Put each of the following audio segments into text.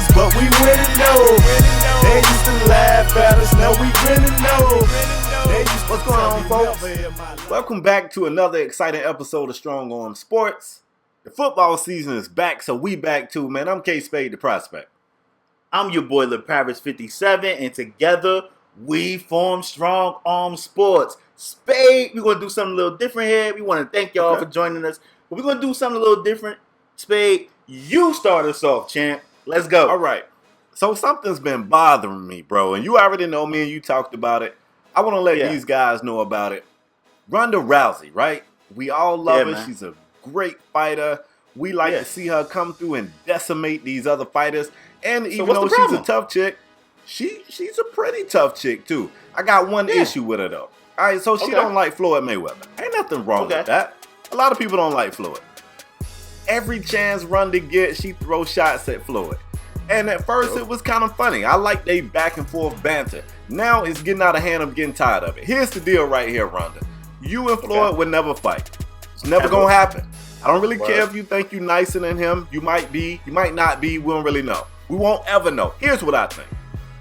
lose, but we winning though. They used to laugh at us, now we winning though. What's going on, folks? Welcome back to another exciting episode of Strong Arm Sports. The football season is back, so we back too, man. I'm KSpadeTheProspect. I'm your boy, LeParis57, and together we form Strong Arm Sports. Spade, we're going to do something a little different here. We want to thank y'all for joining us, but we're going to do something a little different. Spade, you start us off, champ. Let's go. All right. So something's been bothering me, bro, and you already know me and you talked about it. I want to let these guys know about it. Ronda Rousey, right? We all love her. Man. She's a great fighter. We like to see her come through and decimate these other fighters. And even though she's a tough chick, she's a pretty tough chick, too. I got one issue with her, though. All right, so she don't like Floyd Mayweather. Ain't nothing wrong with that. A lot of people don't like Floyd. Every chance Ronda gets, she throws shots at Floyd. And at first, it was kind of funny. I like they back and forth banter. Now it's getting out of hand. I'm getting tired of it. Here's the deal right here, Ronda. You and Floyd would never fight. It's never going to happen. I don't really care if you think you're nicer than him. You might be. You might not be. We don't really know. We won't ever know. Here's what I think.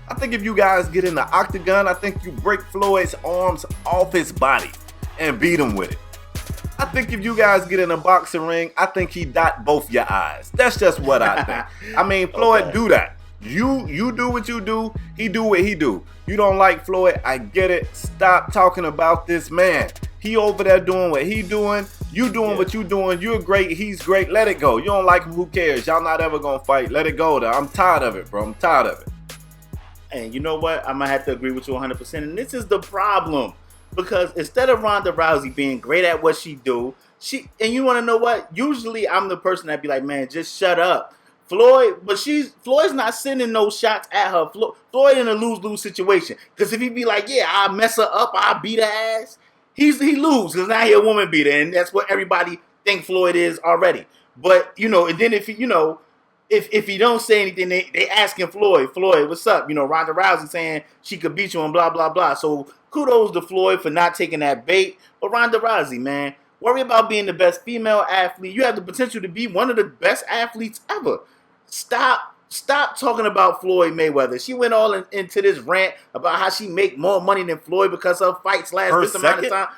I think if you guys get in the octagon, I think you break Floyd's arms off his body and beat him with it. I think if you guys get in a boxing ring, I think he dot both your eyes. That's just what I think. I mean, Floyd do that. You do what you do. He do what he do. You don't like Floyd. I get it. Stop talking about this man. He over there doing what he doing. You doing what you doing. You're great. He's great. Let it go. You don't like him. Who cares? Y'all not ever going to fight. Let it go, though. I'm tired of it, bro. I'm tired of it. And you know what? I might have to agree with you 100%. And this is the problem. Because instead of Ronda Rousey being great at what she do, and you want to know what? Usually I'm the person that be like, man, just shut up. Floyd's not sending no shots at her. Floyd in a lose-lose situation. Because if he be like, yeah, I'll mess her up, I'll beat her ass, he lose because now he a woman beater. And that's what everybody think Floyd is already. But, and then if he don't say anything, they asking Floyd, what's up? Ronda Rousey saying she could beat you and blah, blah, blah. So kudos to Floyd for not taking that bait. But Ronda Rousey, man, worry about being the best female athlete. You have the potential to be one of the best athletes ever. Stop talking about Floyd Mayweather. She went all into this rant about how she make more money than Floyd because her fights last this amount of time.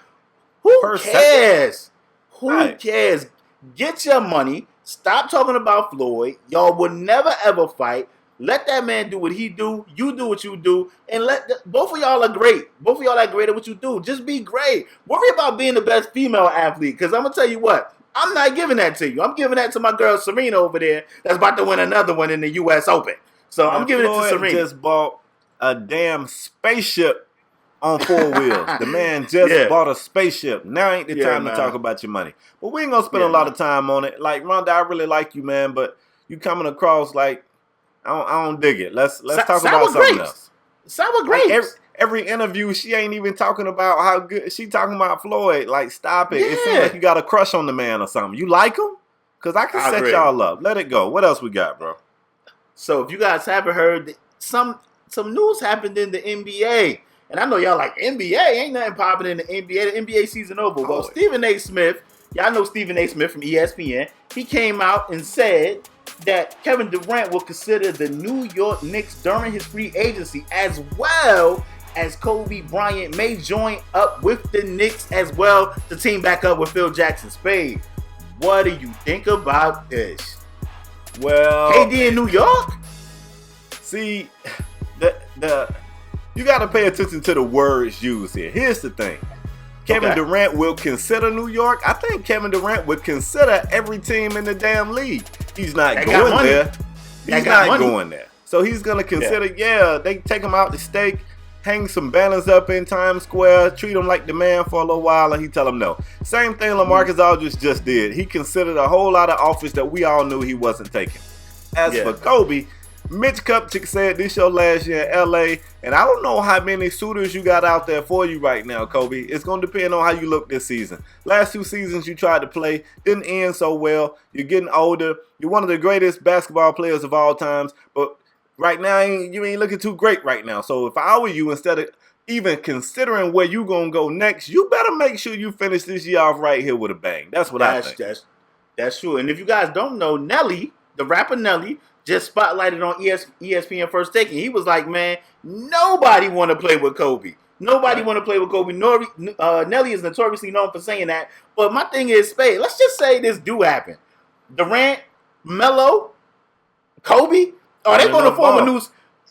Who cares? Who cares? Get your money. Stop talking about Floyd. Y'all will never ever fight. Let that man do what he do. You do what you do. And both of y'all are great. Both of y'all are great at what you do. Just be great. Worry about being the best female athlete. Because I'm going to tell you what. I'm not giving that to you. I'm giving that to my girl Serena over there that's about to win another one in the U.S. Open. So I'm giving it to Serena. Just bought a damn spaceship on 4 wheels. The man just bought a spaceship. Now ain't the time to talk about your money. But we ain't going to spend a lot of time on it. Like, Ronda, I really like you, man. But you coming across like, I don't dig it. Let's talk about something else. Sour grapes. Like every interview, she ain't even talking about how good. She talking about Floyd. Like, stop it. Yeah. It seems like you got a crush on the man or something. You like him? Because I can set y'all up. Let it go. What else we got, bro? So if you guys haven't heard, some news happened in the NBA. And I know y'all like, NBA? Ain't nothing popping in the NBA. The NBA season over. Well, Stephen A. Smith, y'all know Stephen A. Smith from ESPN. He came out and said that Kevin Durant will consider the New York Knicks during his free agency, as well as Kobe Bryant may join up with the Knicks as well to team back up with Phil Jackson. Spade, what do you think about this? Well, KD in New York? See, you got to pay attention to the words used here. Here's the thing. Kevin Durant will consider New York. I think Kevin Durant would consider every team in the damn league. He's not going there. He's not going there. So he's going to consider, they take him out to steak, hang some banners up in Times Square, treat him like the man for a little while, and he tell him no. Same thing LaMarcus Aldridge just did. He considered a whole lot of offers that we all knew he wasn't taking. As for Kobe, Mitch Kupchak said this your last year in L.A., and I don't know how many suitors you got out there for you right now, Kobe. It's going to depend on how you look this season. Last 2 seasons you tried to play, didn't end so well. You're getting older. You're one of the greatest basketball players of all times, but right now you ain't looking too great right now. So if I were you, instead of even considering where you going to go next, you better make sure you finish this year off right here with a bang. That's what I think. That's true. And if you guys don't know, Nelly, the rapper Nelly just spotlighted on ESPN First Take, and he was like, man, nobody want to play with Kobe. Nobody want to play with Kobe. Nelly is notoriously known for saying that. But my thing is, Spade, let's just say this do happen. Durant, Melo, Kobe, are they going to form a new...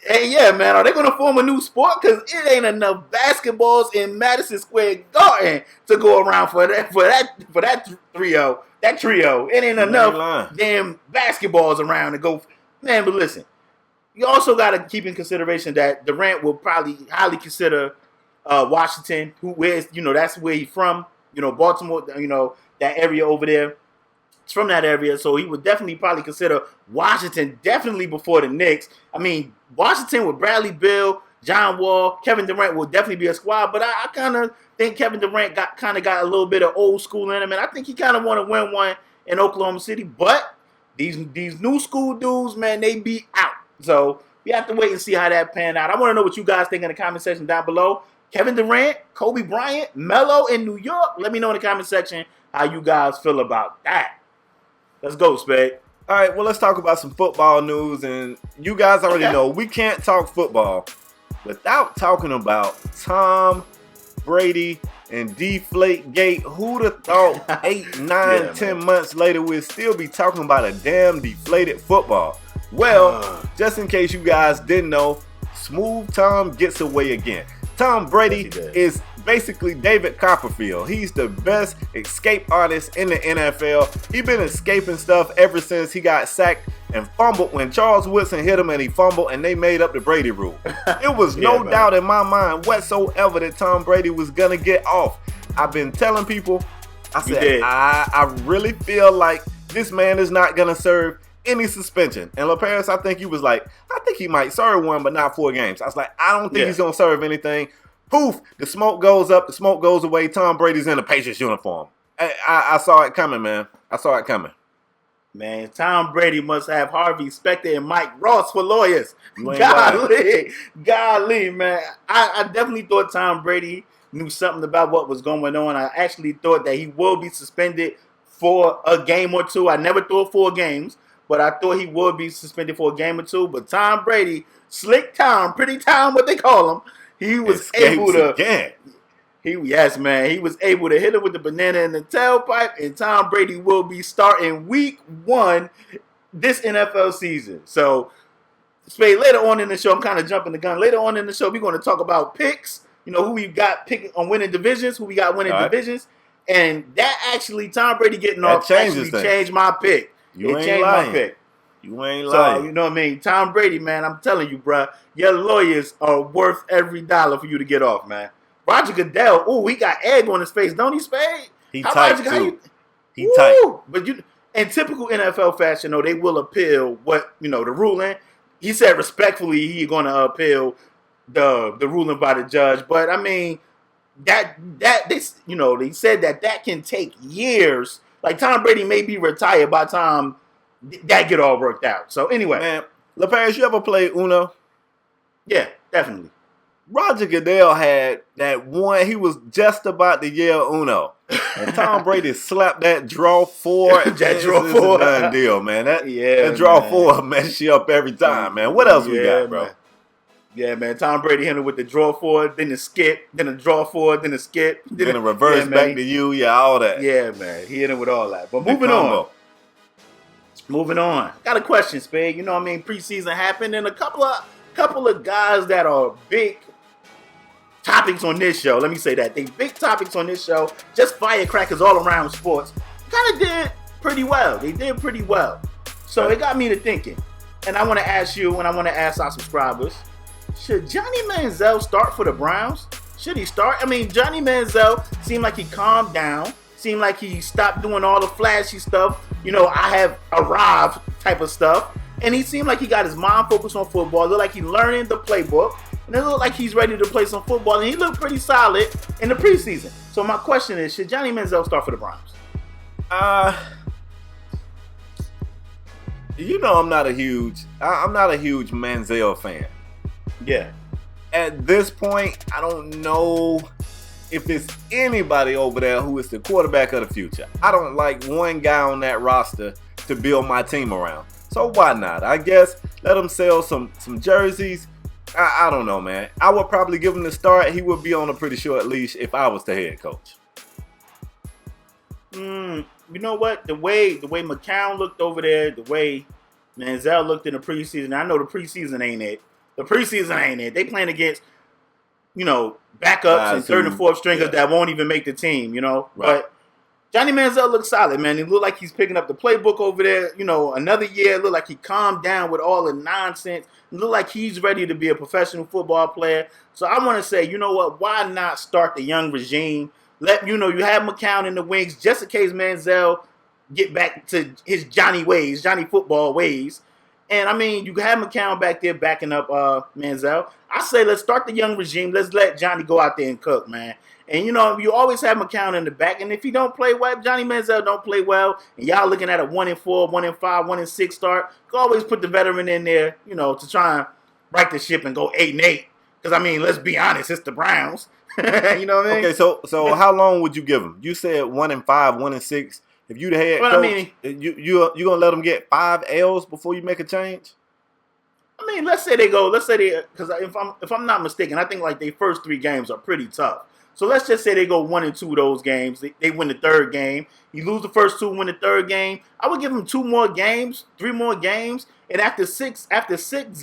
Hey, yeah, man, are they going to form a new sport? Because it ain't enough basketballs in Madison Square Garden to go around for that trio. That trio. It ain't enough damn basketballs around to go... Man, but listen, you also got to keep in consideration that Durant will probably highly consider... Washington, that's where he's from, Baltimore, that area over there. It's from that area, so he would definitely probably consider Washington definitely before the Knicks. I mean, Washington with Bradley Beal, John Wall, Kevin Durant will definitely be a squad, but I kind of think Kevin Durant got a little bit of old school in him, and I think he kind of want to win one in Oklahoma City, but these new school dudes, man, they be out. So we have to wait and see how that pan out. I want to know what you guys think in the comment section down below. Kevin Durant, Kobe Bryant, Melo in New York. Let me know in the comment section how you guys feel about that. Let's go, Spade. All right, well, let's talk about some football news. And you guys already know we can't talk football without talking about Tom Brady and Deflategate. Who'd have thought 8, 9, 10 months later we'd still be talking about a damn deflated football? Well, just in case you guys didn't know, Smooth Tom gets away again. Tom Brady is basically David Copperfield. He's the best escape artist in the NFL. He's been escaping stuff ever since he got sacked and fumbled when Charles Woodson hit him and he fumbled and they made up the Brady rule. It was no doubt in my mind whatsoever that Tom Brady was going to get off. I've been telling people, I said, I really feel like this man is not going to serve any suspension. And LaParis, I think he was like, I think he might serve one, but not 4 games. I was like, I don't think he's going to serve anything. Poof, the smoke goes up, the smoke goes away. Tom Brady's in a Patriots uniform. I saw it coming, man. I saw it coming. Man, Tom Brady must have Harvey Specter and Mike Ross for lawyers. Golly, man. I definitely thought Tom Brady knew something about what was going on. I actually thought that he will be suspended for a game or two. I never thought 4 games. But I thought he would be suspended for a game or 2. But Tom Brady, Slick Tom, Pretty Tom, what they call him, he was able to. Yes, man. He was able to hit him with the banana in the tailpipe. And Tom Brady will be starting week 1 this NFL season. So, Spade, later on in the show, I'm kind of jumping the gun. Later on in the show, we're going to talk about picks. Who we got picking on winning divisions, who we got winning divisions. And that actually, Tom Brady getting off actually changed my pick. You ain't lying. You ain't lying. So, you know what I mean? Tom Brady, man, I'm telling you, bro, your lawyers are worth every dollar for you to get off, man. Roger Goodell, he got egg on his face, don't he, Spade? He tight, too. He tight. But in typical NFL fashion, though, they will appeal the ruling. He said respectfully he's going to appeal the ruling by the judge. But, I mean, they said that can take years. Like, Tom Brady may be retired by the time that get all worked out. So, anyway. Man, LaParis, you ever played Uno? Yeah, definitely. Roger Goodell had that one. He was just about to yell Uno. And Tom Brady slapped that draw 4. That draw 4. It's a done deal, man. That draw 4 mess you up every time, man. What else we got, bro? Man. Yeah, man. Tom Brady hit him with the draw 4, then the skip, then the draw 4, then the skip. Then a reverse back to you. Yeah, all that. Yeah, man. He hit him with all that. But moving on. Got a question, Spade. You know what I mean? Preseason happened, and a couple of guys that are big topics on this show. Let me say that. They big topics on this show. Just firecrackers all around sports. Kind of did pretty well. They did pretty well. So it got me to thinking. And I want to ask you, and I want to ask our subscribers, should Johnny Manziel start for the Browns? Should he start? I mean, Johnny Manziel seemed like he calmed down. Seemed like he stopped doing all the flashy stuff. I have arrived type of stuff. And he seemed like he got his mind focused on football. It looked like he's learning the playbook. And it looked like he's ready to play some football. And he looked pretty solid in the preseason. So my question is, should Johnny Manziel start for the Browns? I'm not a huge Manziel fan. Yeah. At this point, I don't know if it's anybody over there who is the quarterback of the future. I don't like one guy on that roster to build my team around. So why not? I guess let him sell some jerseys. I don't know, man. I would probably give him the start. He would be on a pretty short leash if I was the head coach. You know what? The way McCown looked over there, the way Manziel looked in the preseason. I know the preseason ain't it. They playing against, backups and third and fourth stringers that won't even make the team, Right. But Johnny Manziel looks solid, man. He looked like he's picking up the playbook over there. Another year. Looked like he calmed down with all the nonsense. It looked like he's ready to be a professional football player. So I want to say, you know what? Why not start the young regime? You have McCown in the wings just in case Manziel get back to his Johnny football ways. And, you have McCown back there backing up Manziel. I say let's start the young regime. Let's let Johnny go out there and cook, man. And, you always have McCown in the back. And if he don't play well, Johnny Manziel don't play well, and y'all looking at a 1-4, 1-5, 1-6 start, you always put the veteran in there, to try and right the ship and go 8-8. Because, let's be honest, it's the Browns. You know what I mean? Okay, so how long would you give him? You said 1-5, 1-6. If you the head coach, you gonna let them get 5 L's before you make a change? Let's say because if I'm not mistaken, I think like their first 3 games are pretty tough. So let's just say they go 1-2 of those games. They win the third game. You lose the first 2, win the third game. I would give them 2 more games, 3 more games, and after six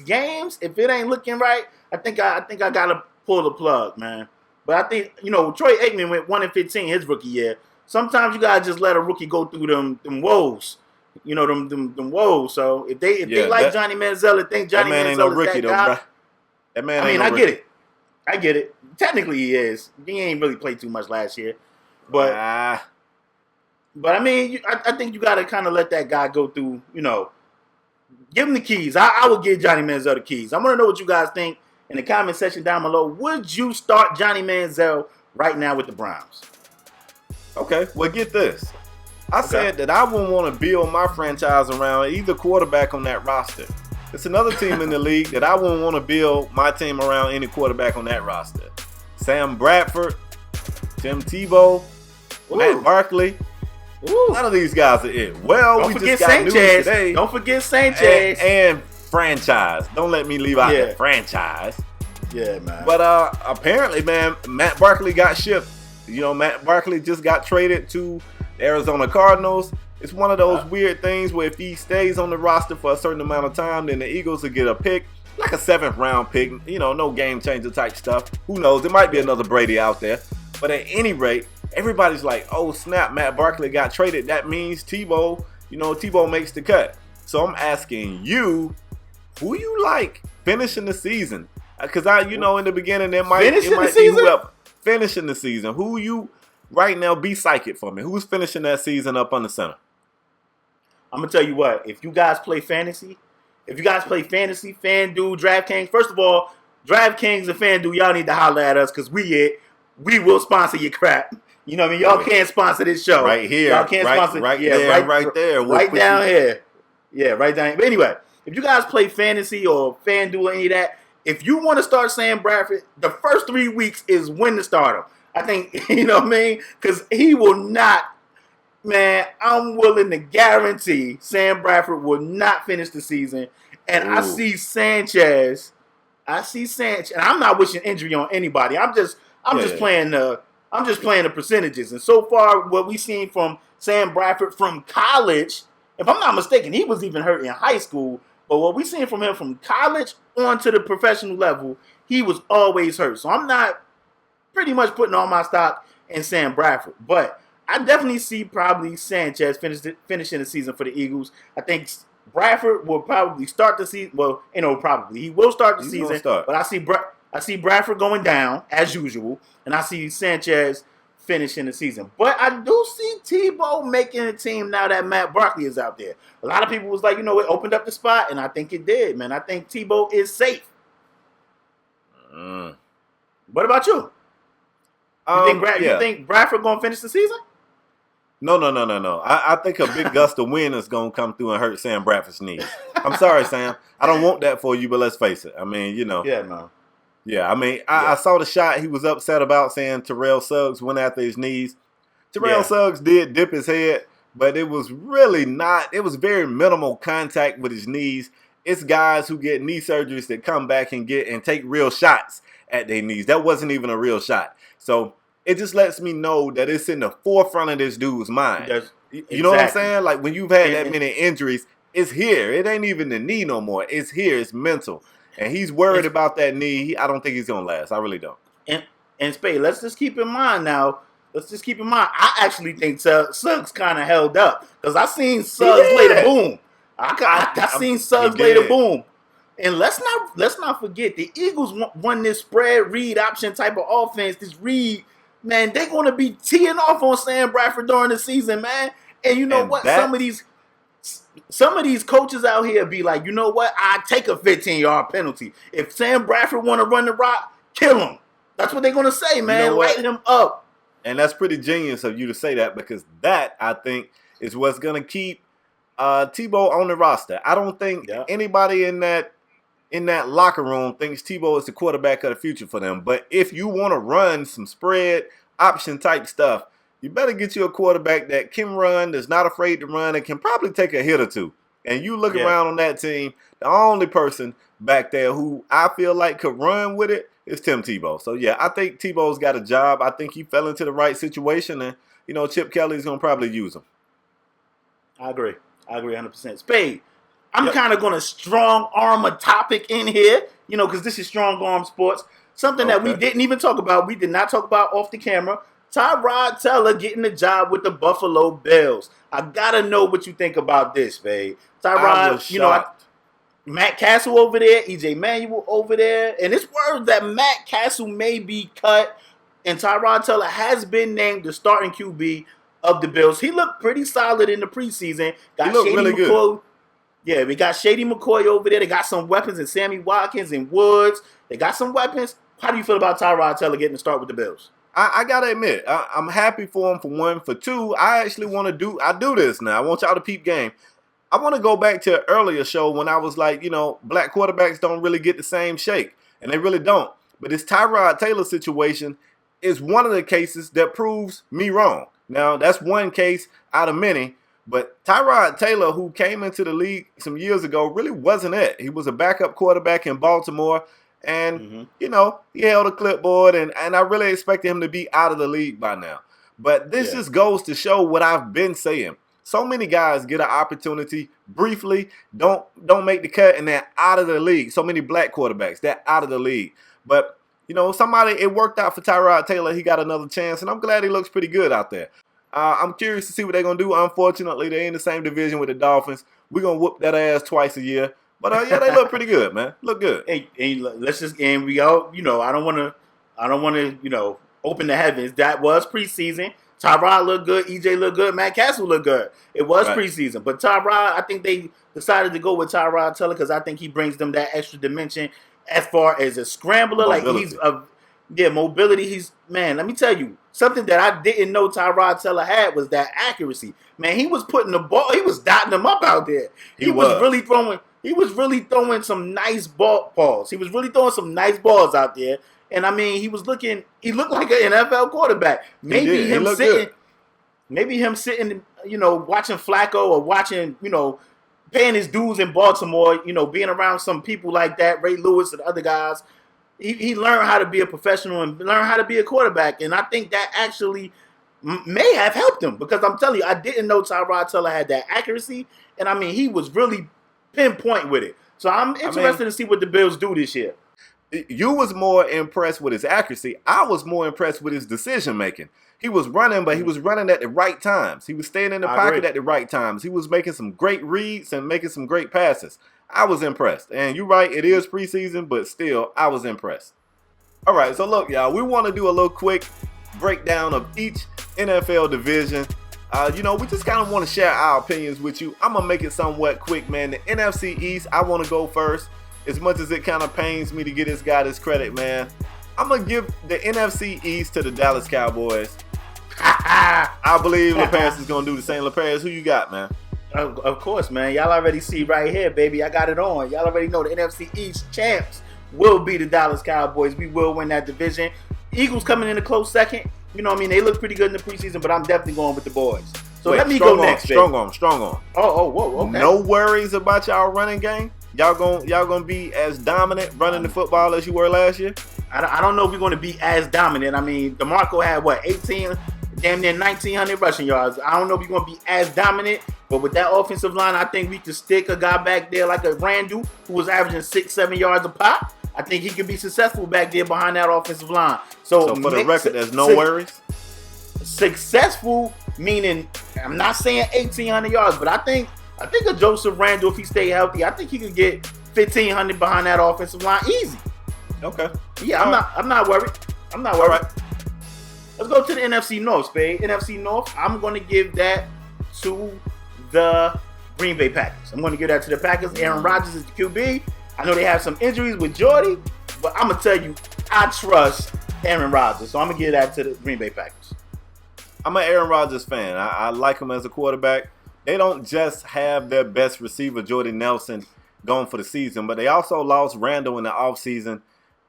games, if it ain't looking right, I think I gotta pull the plug, man. But I think Troy Aikman went 1-15 his rookie year. Sometimes you gotta just let a rookie go through them woes. Them woes. So if they like Johnny Manziel and think Johnny Manziel ain't no is rookie that guy, though, bro. That man ain't no rookie. I get it. Technically he is. He ain't really played too much last year. But I think you gotta kind of let that guy go through, give him the keys. I would give Johnny Manziel the keys. I want to know what you guys think in the comment section down below. Would you start Johnny Manziel right now with the Browns? Okay, well, get this. I said that I wouldn't want to build my franchise around either quarterback on that roster. It's another team in the league that I wouldn't want to build my team around any quarterback on that roster. Sam Bradford, Tim Tebow, Matt Barkley. None of these guys are it. Well, we just got news today. Don't forget Sanchez. And franchise. Don't let me leave out the franchise. Yeah, man. But apparently, man, Matt Barkley got shipped. Matt Barkley just got traded to the Arizona Cardinals. It's one of those weird things where if he stays on the roster for a certain amount of time, then the Eagles will get a pick, like a 7th round pick. No game changer type stuff. Who knows? There might be another Brady out there. But at any rate, everybody's like, oh, snap, Matt Barkley got traded. That means Tebow, Tebow makes the cut. So I'm asking you, who you like finishing the season? Because in the beginning, it might be whoever. Finishing the season. Who you right now, be psychic for me. Who's finishing that season up on the center? I'm going to tell you what. If you guys play fantasy, FanDuel, DraftKings, first of all, DraftKings and FanDuel, y'all need to holler at us because we will sponsor your crap. You know what I mean? Y'all can't sponsor this show. Right here. Y'all can't sponsor. Right there. Right down here. Yeah, right down here. But anyway, if you guys play fantasy or FanDuel or any of that, if you want to start Sam Bradford, the first 3 weeks is when to start him. I think, you know what I mean? Because he will not, man, I'm willing to guarantee Sam Bradford will not finish the season. And I see Sanchez, and I'm not wishing injury on anybody. I'm just playing the percentages. And so far, what we've seen from Sam Bradford from college, if I'm not mistaken, he was even hurt in high school. But what we've seen from him from college on to the professional level, he was always hurt. So I'm not pretty much putting all my stock in Sam Bradford. But I definitely see probably Sanchez finishing the season for the Eagles. I think Bradford will probably start the season. Well, probably. He will start the season. But I see Bradford going down, as usual. And I see Sanchez finishing the season. But I do see Tebow making a team now that Matt Barkley is out there. A lot of people was like, it opened up the spot, and I think it did, man. I think Tebow is safe. What about you? You think Bradford going to finish the season? No. I think a big gust of wind is going to come through and hurt Sam Bradford's knees. I'm sorry, Sam. I don't want that for you, but let's face it. Yeah, man. Yeah, I saw the shot he was upset about saying Terrell Suggs went after his knees. Terrell Suggs did dip his head, but it was really not. It was very minimal contact with his knees. It's guys who get knee surgeries that come back and take real shots at their knees. That wasn't even a real shot. So it just lets me know that it's in the forefront of this dude's mind. You know what I'm saying? Like when you've had that many injuries, it's here. It ain't even the knee no more. It's here. It's mental. And he's worried about that knee. I don't think he's going to last. I really don't. And Spade, let's just keep in mind now. I actually think Suggs kind of held up. Because I seen Suggs lay the boom. I seen Suggs lay the boom. And let's not forget, the Eagles run this spread read option type of offense. This read, man, they're going to be teeing off on Sam Bradford during the season, man. And you know what? Some of these coaches out here be like, you know what? I take a 15-yard penalty. If Sam Bradford want to run the rock, kill him. That's what they're going to say, man. You know, light him up. And that's pretty genius of you to say that, because that, I think, is what's going to keep Tebow on the roster. I don't think anybody in that locker room thinks Tebow is the quarterback of the future for them. But if you want to run some spread option type stuff, you better get you a quarterback that can run, that's not afraid to run, and can probably take a hit or two. And you look around on that team, the only person back there who I feel like could run with it is Tim Tebow. So, yeah, I think Tebow's got a job. I think he fell into the right situation, and, you know, Chip Kelly's going to probably use him. I agree 100%. Spade, I'm kind of going to strong arm a topic in here, you know, because this is strong arm sports. Something that we didn't even talk about. We did not talk about off the camera. Tyrod Taylor getting the job with the Buffalo Bills. I got to know what you think about this, Spade. Tyrod, you know, Matt Castle over there, EJ Manuel over there. And it's word that Matt Castle may be cut, and Tyrod Taylor has been named the starting QB of the Bills. He looked pretty solid in the preseason. He looked really good. Yeah, we got Shady McCoy over there. They got some weapons in Sammy Watkins and Woods. They got some weapons. How do you feel about Tyrod Taylor getting the start with the Bills? I got to admit, I'm happy for him, for one. For two, I actually want to do this now. I want y'all to peep game. I want to go back to an earlier show when I was like, you know, black quarterbacks don't really get the same shake. And they really don't. But this Tyrod Taylor situation is one of the cases that proves me wrong. Now, that's one case out of many. But Tyrod Taylor, who came into the league some years ago, really wasn't it. He was a backup quarterback in Baltimore. And, you know, he held a clipboard, and I really expected him to be out of the league by now. But this just goes to show what I've been saying. So many guys get an opportunity briefly, don't make the cut, and they're out of the league. So many black quarterbacks, they're out of the league. But, you know, it worked out for Tyrod Taylor. He got another chance, and I'm glad he looks pretty good out there. I'm curious to see what they're going to do. Unfortunately, they're in the same division with the Dolphins. We're going to whoop that ass twice a year. But yeah, they look pretty good, man. Look good. Hey, let's just we all, you know, I don't want to, you know, open the heavens. That was preseason. Tyrod looked good. EJ looked good. Matt Castle looked good. It was preseason, but Tyrod, I think they decided to go with Tyrod Taylor because I think he brings them that extra dimension as far as a scrambler. Mobility. Like mobility. He's, man. Let me tell you something that I didn't know Tyrod Taylor had was that accuracy. Man, he was putting the ball. He was dotting them up out there. He was really throwing some nice balls. He was really throwing some nice balls out there. And I mean, he looked like an NFL quarterback. Maybe him sitting, you know, watching Flacco or watching, you know, paying his dues in Baltimore, you know, being around some people like that, Ray Lewis and other guys. He learned how to be a professional and learn how to be a quarterback. And I think that actually may have helped him, because I'm telling you, I didn't know Tyrod Taylor had that accuracy. And I mean, he was really pinpoint with it. So I'm interested to see what the Bills do this year. You was more impressed with his accuracy. I was more impressed with his decision making. He was running, but he was running at the right times. He was staying in the pocket at the right times. He was making some great reads and making some great passes. I was impressed. And you're right, it is preseason, but still, I was impressed. All right, so look, y'all, we want to do a little quick breakdown of each NFL division. You know, we just kind of want to share our opinions with you. I'm going to make it somewhat quick, man. The NFC East, I want to go first. As much as it kind of pains me to give this guy this credit, man, I'm going to give the NFC East to the Dallas Cowboys. I believe LaParis is going to do the same. LaParis, who you got, man? Of course, man. Y'all already see right here, baby. I got it on. Y'all already know the NFC East champs will be the Dallas Cowboys. We will win that division. Eagles coming in a close second. You know what I mean? They look pretty good in the preseason, but I'm definitely going with the boys. So let me go next. Strong arm. Whoa, okay. No worries about y'all running game. Y'all gonna be as dominant running the football as you were last year. I don't know if we're going to be as dominant. I mean, DeMarco had 18, damn near 1,900 rushing yards. I don't know if we're going to be as dominant, but with that offensive line, I think we could stick a guy back there like a Randall who was averaging 6-7 yards a pop. I think he could be successful back there behind that offensive line. So for the record, there's no worries. Successful meaning I'm not saying 1,800 yards, but I think a Joseph Randall, if he stay healthy, I think he could get 1,500 behind that offensive line easy. Okay. Yeah, I'm not worried. I'm not worried. All right. Let's go to the NFC North, Spade. NFC North, I'm going to give that to the Green Bay Packers. I'm going to give that to the Packers. Aaron Rodgers is the QB. I know they have some injuries with Jordy, but I'm going to tell you, I trust Aaron Rodgers. So I'm going to give that to the Green Bay Packers. I'm an Aaron Rodgers fan. I like him as a quarterback. They don't just have their best receiver, Jordy Nelson, going for the season, but they also lost Randall in the offseason.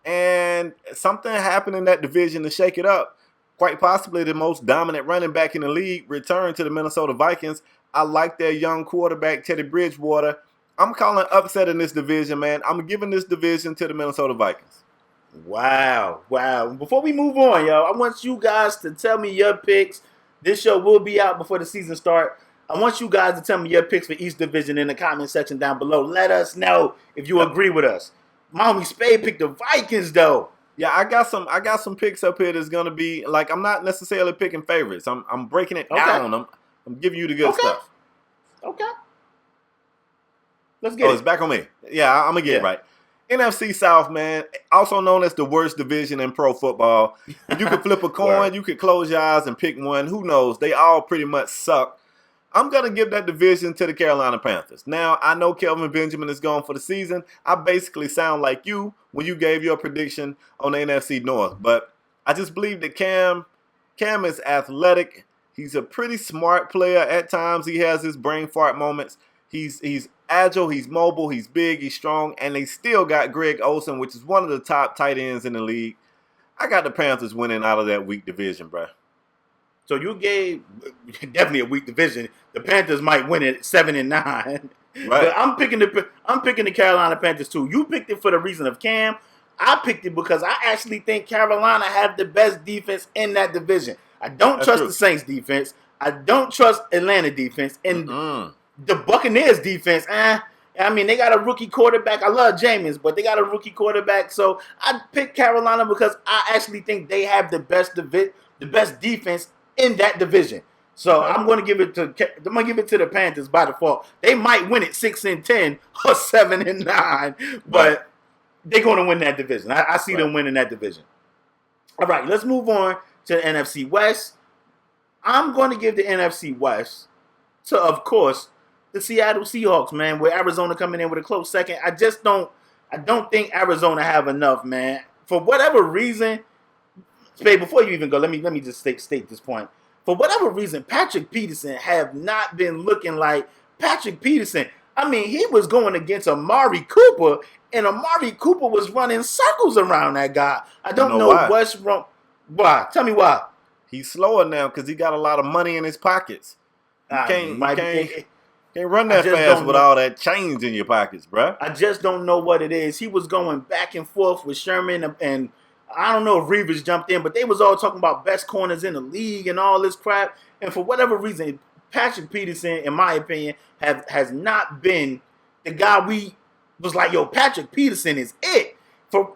And something happened in that division to shake it up. Quite possibly the most dominant running back in the league returned to the Minnesota Vikings. I like their young quarterback, Teddy Bridgewater. I'm calling upset in this division, man. I'm giving this division to the Minnesota Vikings. Wow. Before we move on, y'all, I want you guys to tell me your picks. This show will be out before the season starts. I want you guys to tell me your picks for each division in the comment section down below. Let us know if you agree with us. My homie Spade picked the Vikings, though. Yeah, I got some picks up here that's gonna be like I'm not necessarily picking favorites. I'm breaking it down. I'm giving you the good stuff. Okay. Let's get it. It's back on me. Yeah, I'm gonna get it right. NFC South, man, also known as the worst division in pro football. You could flip a coin, you could close your eyes and pick one. Who knows? They all pretty much suck. I'm going to give that division to the Carolina Panthers. Now, I know Kelvin Benjamin is gone for the season. I basically sound like you when you gave your prediction on the NFC North. But I just believe that Cam is athletic. He's a pretty smart player. At times, he has his brain fart moments. He's agile, he's mobile, he's big, he's strong. And they still got Greg Olsen, which is one of the top tight ends in the league. I got the Panthers winning out of that weak division, bro. So you gave definitely a weak division. The Panthers might win it 7-9. Right. But I'm picking the Carolina Panthers too. You picked it for the reason of Cam. I picked it because I actually think Carolina have the best defense in that division. I don't trust the Saints defense. I don't trust Atlanta defense. And the Buccaneers defense, I mean, they got a rookie quarterback. I love Jameis, but they got a rookie quarterback. So I picked Carolina because I actually think they have the best defense in that division. So I'm going to give it to the Panthers by default. They might win it 6-10 or 7-9, but they're going to win that division. I see them winning that division. All right, let's move on to the NFC West. I'm going to give the NFC West to, of course, the Seattle Seahawks, man, with Arizona coming in with a close second. I don't think Arizona have enough, man. For whatever reason, Spade, before you even go, let me just state this point. For whatever reason, Patrick Peterson have not been looking like Patrick Peterson. I mean, he was going against Amari Cooper, and Amari Cooper was running circles around that guy. I don't know what's wrong. Why? Tell me why. He's slower now because he got a lot of money in his pockets. You can't run that fast with all that change in your pockets, bro. I just don't know what it is. He was going back and forth with Sherman and I don't know if Reeves jumped in, but they was all talking about best corners in the league and all this crap. And for whatever reason, Patrick Peterson, in my opinion, has not been the guy we was like, yo, Patrick Peterson is it.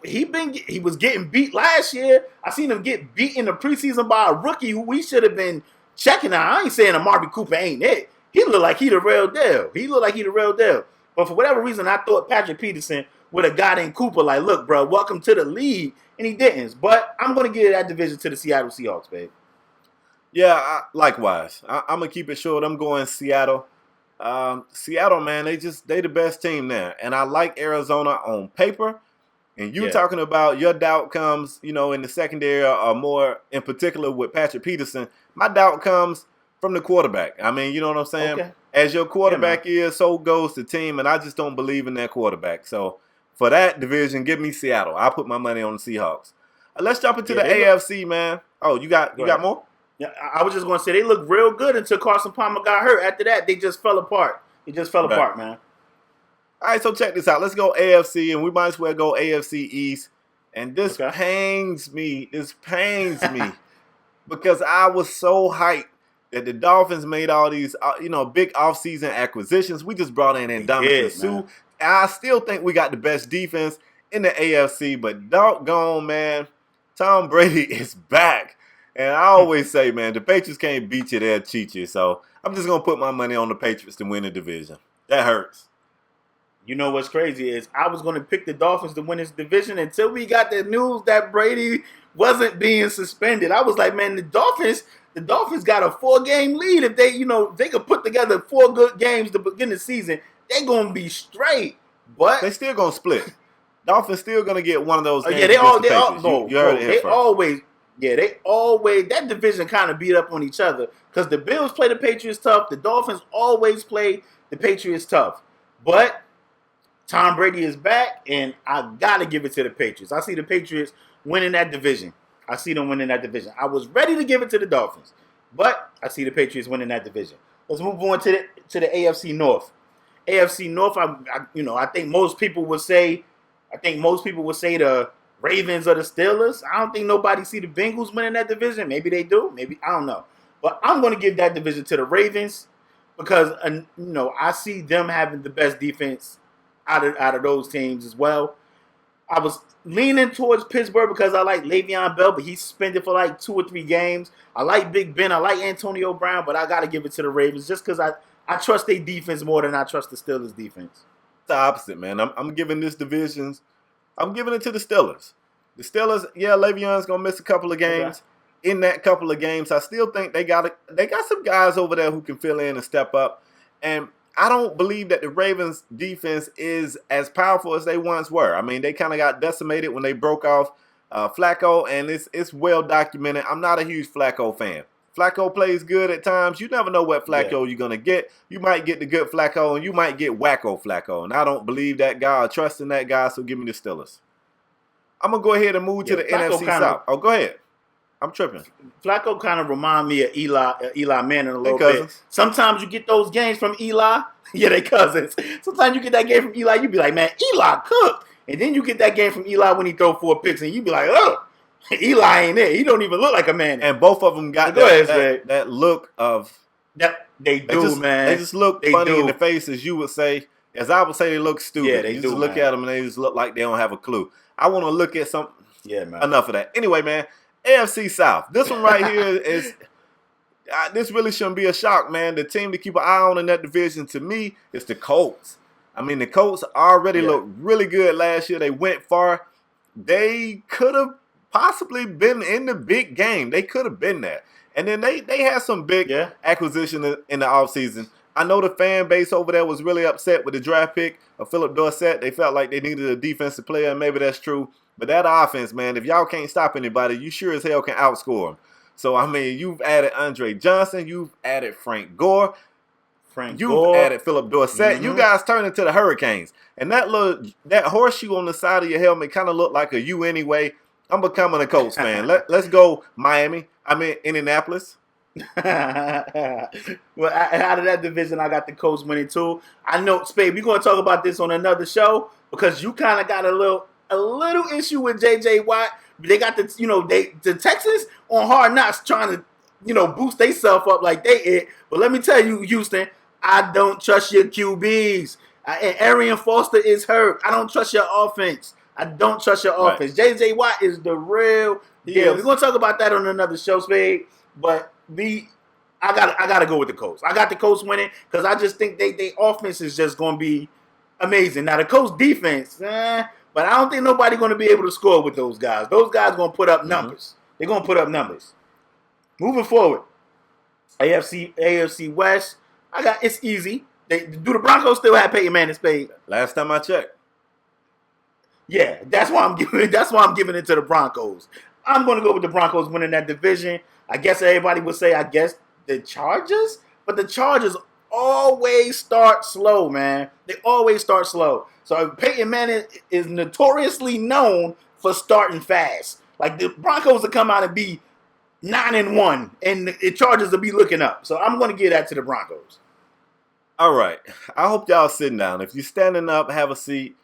He was getting beat last year. I seen him get beat in the preseason by a rookie who we should have been checking out. I ain't saying Amari Cooper ain't it. He looked like he the real deal. But for whatever reason, I thought Patrick Peterson would have got in Cooper like, look, bro, welcome to the league. And he didn't. But I'm going to give that division to the Seattle Seahawks, babe. Yeah, likewise. I'm going to keep it short. I'm going Seattle. Seattle, man, they the best team there. And I like Arizona on paper. And you talking about your doubt comes, in the secondary or more in particular with Patrick Peterson. My doubt comes from the quarterback. I mean, you know what I'm saying? Okay. As your quarterback is, so goes the team. And I just don't believe in that quarterback. So for that division, give me Seattle. I'll put my money on the Seahawks. Let's jump into the AFC, man. Oh, you got more? Yeah, I was just going to say they looked real good until Carson Palmer got hurt. After that, they just fell apart. It just fell apart, man. All right, so check this out. Let's go AFC, and we might as well go AFC East. And this pains me. This pains me because I was so hyped that the Dolphins made all these, big offseason acquisitions. We just brought in Ndamukong Suh. I still think we got the best defense in the AFC, but doggone, man, Tom Brady is back. And I always say, man, the Patriots can't beat you, they'll cheat you. So I'm just going to put my money on the Patriots to win the division. That hurts. You know what's crazy is I was going to pick the Dolphins to win this division until we got the news that Brady wasn't being suspended. I was like, man, the Dolphins got a 4-game lead. If they could put together 4 good games to begin the season, they're going to be straight. But they still going to split. Dolphins still going to get one of those games. They always, that division kind of beat up on each other because the Bills play the Patriots tough. The Dolphins always play the Patriots tough. But Tom Brady is back, and I got to give it to the Patriots. I see the Patriots winning that division. I see them winning that division. I was ready to give it to the Dolphins, but I see the Patriots winning that division. Let's move on to the AFC North. AFC North, I think most people would say the Ravens or the Steelers. I don't think nobody see the Bengals winning that division. Maybe they do. Maybe, I don't know. But I'm going to give that division to the Ravens because I see them having the best defense out of those teams as well. I was leaning towards Pittsburgh because I like Le'Veon Bell, but he's suspended for like 2 or 3 games. I like Big Ben. I like Antonio Brown, but I got to give it to the Ravens just because I trust their defense more than I trust the Steelers' defense. It's the opposite, man. I'm giving this division, I'm giving it to the Steelers. The Steelers, Le'Veon's going to miss a couple of games. Okay. In that couple of games, I still think they got some guys over there who can fill in and step up. And I don't believe that the Ravens defense is as powerful as they once were. I mean, they kind of got decimated when they broke off Flacco, and it's well documented. I'm not a huge Flacco fan. Flacco plays good at times. You never know what Flacco you're going to get. You might get the good Flacco, and you might get wacko Flacco. And I don't believe that guy or trust in that guy, so give me the Steelers. I'm going to go ahead and move to the NFC South. Oh, go ahead. I'm tripping. Flacco kind of remind me of Eli Manning a little bit. Sometimes you get those games from Eli. Yeah, they cousins. Sometimes you get that game from Eli, you be like, man, Eli cooked. And then you get that game from Eli when he throw 4 picks, and you be like, oh, Eli ain't there. He don't even look like a man. And both of them got that look of that they do, man. They just look funny in the face, as you would say. As I would say, they look stupid. Yeah, they you do. Just look at them and they just look like they don't have a clue. I want to look at some. Yeah, man. Enough of that. Anyway, man. AFC South. This one right here is this really shouldn't be a shock, man. The team to keep an eye on in that division to me is the Colts. I mean, the Colts already looked really good last year. They went far. They could have possibly been in the big game. They could have been there. And then they had some big acquisition in the offseason. I know the fan base over there was really upset with the draft pick of Philip Dorsett. They felt like they needed a defensive player, and maybe that's true. But that offense, man, if y'all can't stop anybody, you sure as hell can outscore them. So, I mean, you've added Andre Johnson. You've added Frank Gore. You've added Philip Dorsett. Mm-hmm. You guys turned into the Hurricanes. And that horseshoe on the side of your helmet kind of looked like a U anyway. I'm becoming a Colts fan. Let's go Miami. I mean, Indianapolis. Well, out of that division, I got the Colts winning too. I know, Spade, we're going to talk about this on another show because you kind of got a little issue with J.J. Watt. They got the Texans on Hard Knocks trying to, boost themselves up like they it. But let me tell you, Houston, I don't trust your QBs. And Arian Foster is hurt. I don't trust your offense. I don't trust your offense. J.J. Watt is the real deal. We're going to talk about that on another show, Spade. But I gotta go with the Colts. I got the Colts winning because I just think they offense is just going to be amazing. Now, the Colts defense, but I don't think nobody going to be able to score with those guys. Those guys going to put up numbers. They're going to put up numbers. Moving forward, AFC West, it's easy. Do the Broncos still have Peyton Manning, Spade? Last time I checked. Yeah, that's why I'm giving it to the Broncos. I'm going to go with the Broncos winning that division. I guess everybody would say, the Chargers, but the Chargers always start slow, man. They always start slow. So Peyton Manning is notoriously known for starting fast. Like the Broncos will come out and be 9-1, and the Chargers will be looking up. So I'm going to give that to the Broncos. All right. I hope y'all sitting down. If you're standing up, have a seat.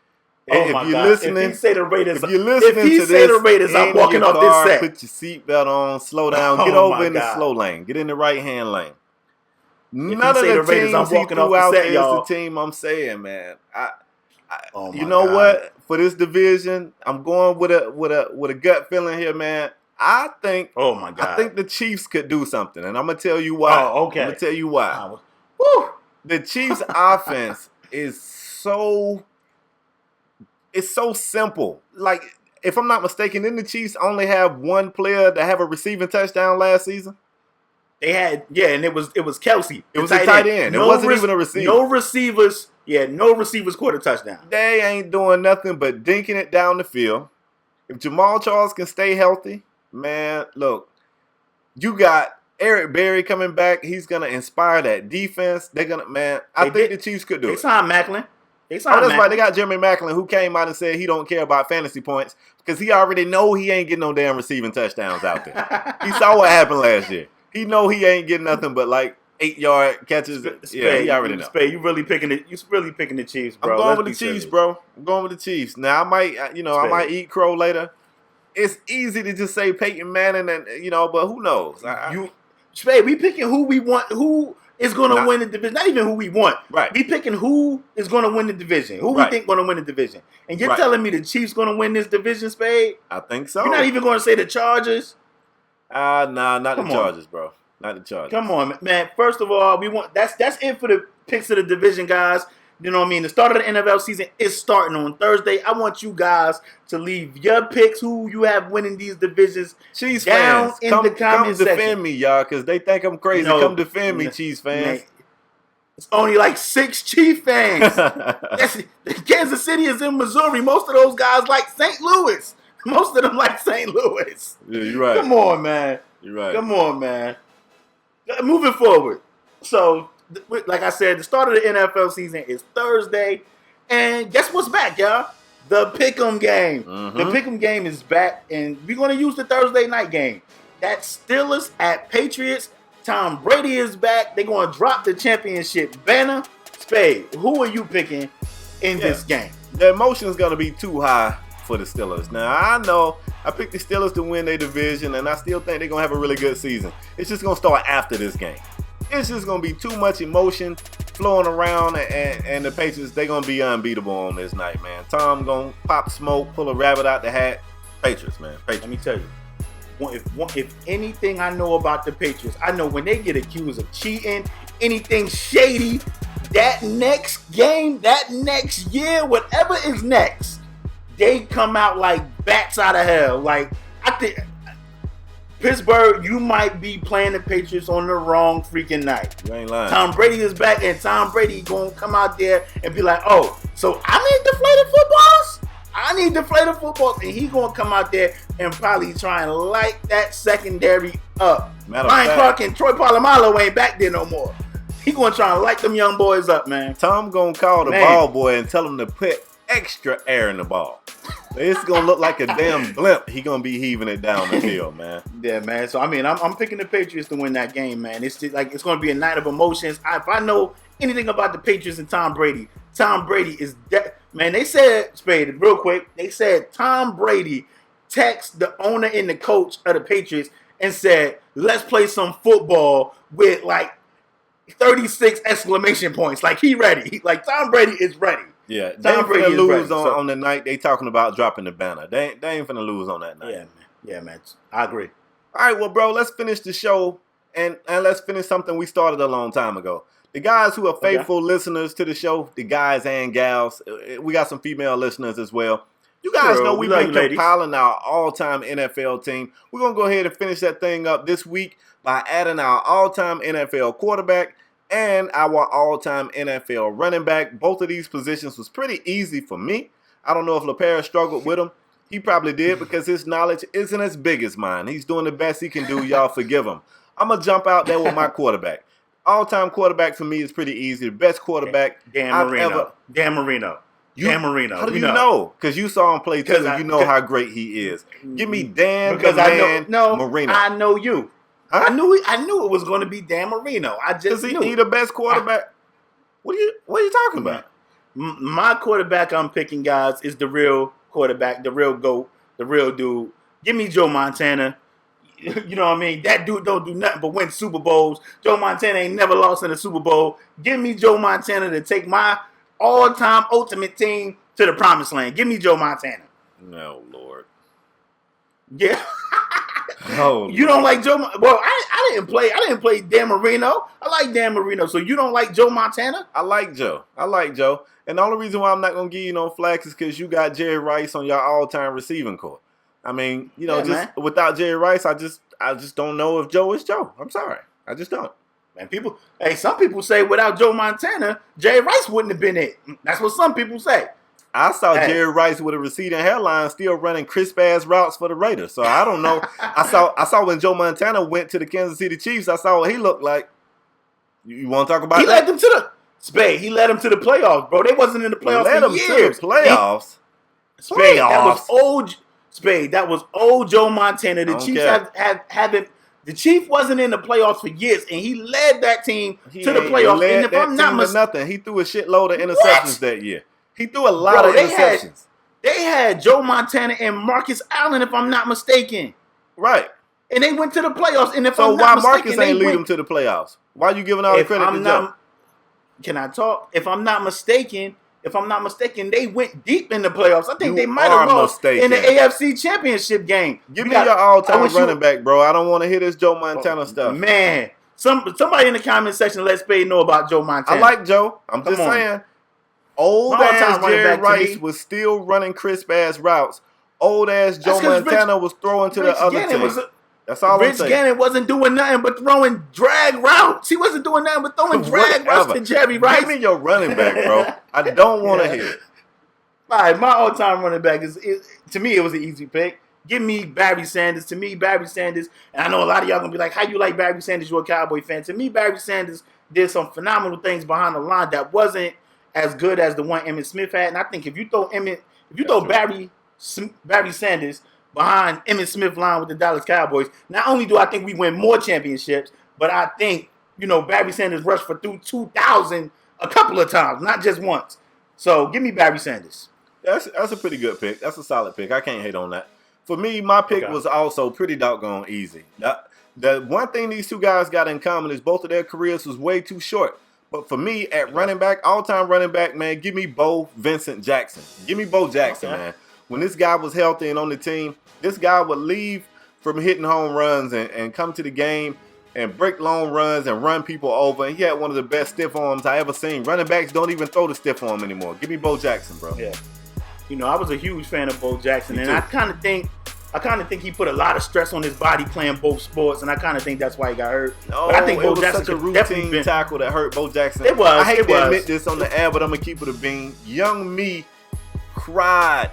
Oh my God! Listening, if he say the Raiders, if you're listening to this, I'm walking off this set. Put your seatbelt on, slow down, get over in the slow lane, get in the right hand lane. None of the teams he threw out there is the team I'm saying, man. You know what? For this division, I'm going with a gut feeling here, man. I think. Oh my God! I think the Chiefs could do something, and I'm gonna tell you why. Oh, okay. I'm gonna tell you why. Woo. The Chiefs' offense is so. It's so simple. Like, if I'm not mistaken, didn't the Chiefs only have one player to have a receiving touchdown last season? They had, and it was Kelsey. It was a tight end. It wasn't even a receiver. No receivers. Yeah, no receivers scored a touchdown. They ain't doing nothing but dinking it down the field. If Jamal Charles can stay healthy, man, look, you got Eric Berry coming back. He's gonna inspire that defense. They're gonna, man. I think the Chiefs could do it. They signed Macklin. That's right. They got Jeremy Macklin, who came out and said he don't care about fantasy points because he already know he ain't getting no damn receiving touchdowns out there. He saw what happened last year. He know he ain't getting nothing but like 8-yard catches. Yeah, he already know. You really picking the Chiefs, bro. I'm going with the Chiefs, bro. I'm going with the Chiefs. Now I might eat crow later. It's easy to just say Peyton Manning and but who knows? We picking who we want. Who is going to win the division? Not even who we want. Right. We picking who is going to win the division. Who we think going to win the division. And you're telling me the Chiefs going to win this division, Spade? I think so. You're not even going to say the Chargers? Nah, not the Chargers, bro. Not the Chargers. Come on, man. First of all, we want that's it for the picks of the division, guys. You know what I mean? The start of the NFL season is starting on Thursday. I want you guys to leave your picks, who you have winning these divisions, Chiefs down fans, in the comment section. Come defend me, y'all, because they think I'm crazy. Come defend me, Chiefs fans. Man, it's only like 6 Chief fans. Kansas City is in Missouri. Most of those guys like St. Louis. Most of them like St. Louis. Yeah, you're right. Come on, man. You're right. Come on, man. Moving forward. So, like I said, the start of the NFL season is Thursday. And guess what's back, y'all? The Pick'em game. Mm-hmm. The Pick'em game is back. And we're going to use the Thursday night game. That's Steelers at Patriots. Tom Brady is back. They're going to drop the championship banner. Spade, who are you picking in this game? The emotion is going to be too high for the Steelers. Now, I know I picked the Steelers to win their division, and I still think they're going to have a really good season. It's just going to start after this game. It's just going to be too much emotion flowing around, and the Patriots, they're going to be unbeatable on this night, man. Tom going to pop smoke, pull a rabbit out the hat. Patriots, man. Patriots. Let me tell you. If anything I know about the Patriots, I know when they get accused of cheating, anything shady, that next game, that next year, whatever is next, they come out like bats out of hell. Like, I think Pittsburgh, you might be playing the Patriots on the wrong freaking night. You ain't lying. Tom Brady is back, and Tom Brady gonna come out there and be like, "Oh, so I need deflated footballs? I need deflated footballs," and he gonna come out there and probably try and light that secondary up. Ryan Clark and Troy Polamalu ain't back there no more. He gonna try and light them young boys up, man. Tom gonna call the ball boy and tell him to put extra air in the ball. It's gonna look like a damn blimp. He gonna be heaving it down the field, man. Yeah, man. So I mean, I'm picking the Patriots to win that game, man. It's just like it's gonna be a night of emotions. If I know anything about the Patriots and Tom Brady is man. They said, Spade, real quick. They said Tom Brady texted the owner and the coach of the Patriots and said, "Let's play some football with like 36 exclamation points." Like he ready. Like Tom Brady is ready. Yeah, they ain't finna lose on the night they talking about dropping the banner. They ain't finna lose on that night. Yeah, man. Yeah, man. I agree. All right, well, bro, let's finish the show and let's finish something we started a long time ago. The guys who are faithful listeners to the show, the guys and gals, we got some female listeners as well. You guys know we've been compiling our all-time NFL team. We're going to go ahead and finish that thing up this week by adding our all-time NFL quarterback and our all-time NFL running back. Both of these positions was pretty easy for me. I don't know if LaPera struggled with them. He probably did because his knowledge isn't as big as mine. He's doing the best he can do. Y'all forgive him. I'm going to jump out there with my quarterback. All-time quarterback for me is pretty easy. The best quarterback Dan Marino. Dan Marino. How do you know? Because you saw him play too, and you know how great he is. Give me Dan Marino. I know you. Huh? I knew it was going to be Dan Marino. I just knew. He the best quarterback? What are you talking about? My quarterback I'm picking, guys, is the real quarterback, the real GOAT, the real dude. Give me Joe Montana. You know what I mean? That dude don't do nothing but win Super Bowls. Joe Montana ain't never lost in a Super Bowl. Give me Joe Montana to take my all-time ultimate team to the promised land. Give me Joe Montana. No, Lord. Yeah. Oh, you don't like Joe? Well, I didn't play Dan Marino. I like Dan Marino. So you don't like Joe Montana? I like Joe. And the only reason why I'm not gonna give you no flack is because you got Jerry Rice on your all-time receiving core. I mean, without Jerry Rice, I just don't know if Joe is Joe. I'm sorry, I just don't. Man, some people say without Joe Montana, Jerry Rice wouldn't have been it. That's what some people say. I saw Jerry Rice with a receding hairline still running crisp ass routes for the Raiders. So I don't know. I saw when Joe Montana went to the Kansas City Chiefs, I saw what he looked like. You want to talk about that? He led them to the playoffs, bro. They wasn't in the playoffs for years. To the playoffs. That was old Joe Montana. The Chiefs haven't. The Chief wasn't in the playoffs for years, and he led that team to the playoffs. And if I'm not mistaken, he threw a shitload of interceptions that year. He threw a lot of interceptions. They had Joe Montana and Marcus Allen, if I'm not mistaken. Right. And they went to the playoffs. And so why Marcus ain't lead them to the playoffs? Why are you giving all the credit to Joe? Can I talk? If I'm not mistaken, they went deep in the playoffs. I think they might have lost in the AFC Championship game. Give me your all-time running back, bro. I don't want to hear this Joe Montana stuff. Man, somebody in the comment section let Spade know about Joe Montana. I like Joe. I'm just saying. Old-ass Jerry Rice was still running crisp-ass routes. Old-ass Joe Montana was throwing to the other team. That's all I'm saying. Rich Gannon wasn't doing nothing but throwing drag routes. He wasn't doing nothing but throwing drag routes to Jerry Rice. Give me your running back, bro. I don't want to hear it. All right, my all-time running back to me, it was an easy pick. Give me Barry Sanders. To me, Barry Sanders, and I know a lot of y'all going to be like, how you like Barry Sanders? You're a Cowboy fan. To me, Barry Sanders did some phenomenal things behind the line that wasn't as good as the one Emmitt Smith had. And I think if you throw Barry Sanders behind Emmitt Smith line with the Dallas Cowboys, not only do I think we win more championships, but I think, Barry Sanders rushed for 2,000 a couple of times, not just once. So give me Barry Sanders. That's a pretty good pick. That's a solid pick. I can't hate on that. For me, my pick was also pretty doggone easy. The one thing these two guys got in common is both of their careers was way too short. But for me, at running back, all-time running back, man, give me Bo Vincent Jackson. Give me Bo Jackson, man. When this guy was healthy and on the team, this guy would leave from hitting home runs and come to the game and break long runs and run people over. And he had one of the best stiff arms I ever seen. Running backs don't even throw the stiff arm anymore. Give me Bo Jackson, bro. Yeah. I was a huge fan of Bo Jackson, and I kind of think he put a lot of stress on his body playing both sports, and I kind of think that's why he got hurt. No, but I think Bo Jackson such a routine tackle that hurt Bo Jackson. It was. I hate to admit this on the air, but I'm gonna keep it a bean. Young me cried.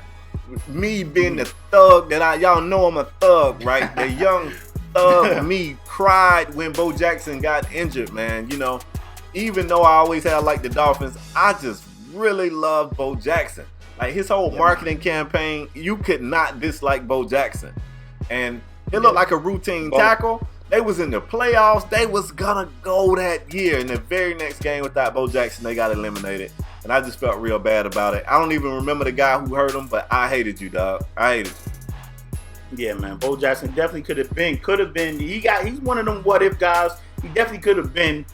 Me being the thug that y'all know I'm a thug, right? The young thug me cried when Bo Jackson got injured, man. Even though I always had the Dolphins, I just really love Bo Jackson. Like his whole marketing campaign, you could not dislike Bo Jackson. And it looked like a routine tackle. They was in the playoffs. They was gonna go that year. In the very next game without Bo Jackson, they got eliminated. And I just felt real bad about it. I don't even remember the guy who hurt him, but I hated you, dog. I hated you. Yeah, man. Bo Jackson definitely could have been. He's one of them what if guys. He definitely could have been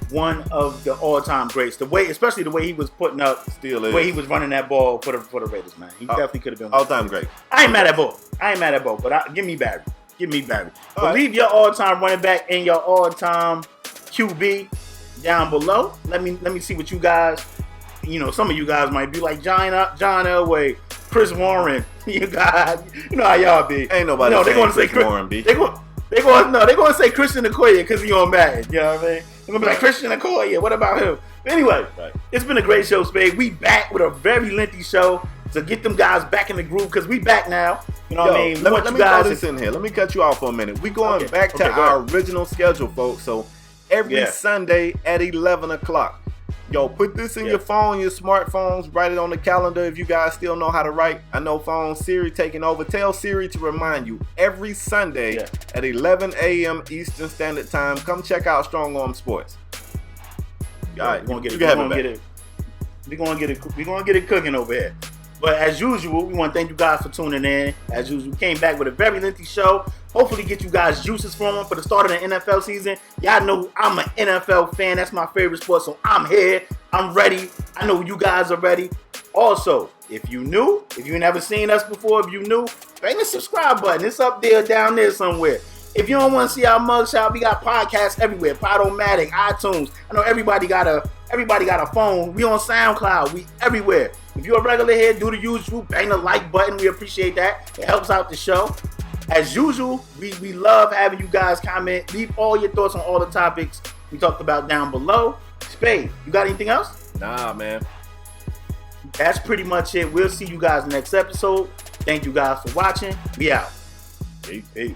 one of the all-time greats. Especially the way he was putting up, the way he was running that ball for the Raiders, man. He definitely could have been all-time great. I ain't mad at Bo. But give me Barry. But leave your all-time running back and your all-time QB down below. Let me see what you guys. Some of you guys might be like John Elway, Chris Warren. You guys, how y'all be. Ain't nobody saying Chris Warren be. They're going to say Christian Okoye because he on Madden. You know what I mean? They're going to be like, Christian Okoye, what about him? Anyway, It's been a great show, Spade. We back with a very lengthy show to get them guys back in the groove because we back now. You know what I mean? Let me throw this in here. Let me cut you off for a minute. We going back to our original schedule, folks. So every Sunday at 11 o'clock. Yo, put this in your phone, your smartphones. Write it on the calendar if you guys still know how to write. I know phone Siri taking over. Tell Siri to remind you every Sunday at 11 a.m. Eastern Standard Time. Come check out Strong Arm Sports. All right, we're gonna get it cooking over here. But as usual, we want to thank you guys for tuning in. As usual, we came back with a very lengthy show. Hopefully get you guys juices from for the start of the NFL season. Y'all know I'm an NFL fan. That's my favorite sport, so I'm here. I'm ready. I know you guys are ready. Also, if you never seen us before, if you new, bang the subscribe button. It's up there, down there somewhere. If you don't want to see our mugshot, we got podcasts everywhere. ऊPodOmatic, iTunes. I know everybody got a phone. We on SoundCloud. We everywhere. If you're a regular here, do the usual. Bang the like button. We appreciate that. It helps out the show. As usual, we love having you guys comment. Leave all your thoughts on all the topics we talked about down below. Spade, you got anything else? Nah, man. That's pretty much it. We'll see you guys next episode. Thank you guys for watching. We out. Peace.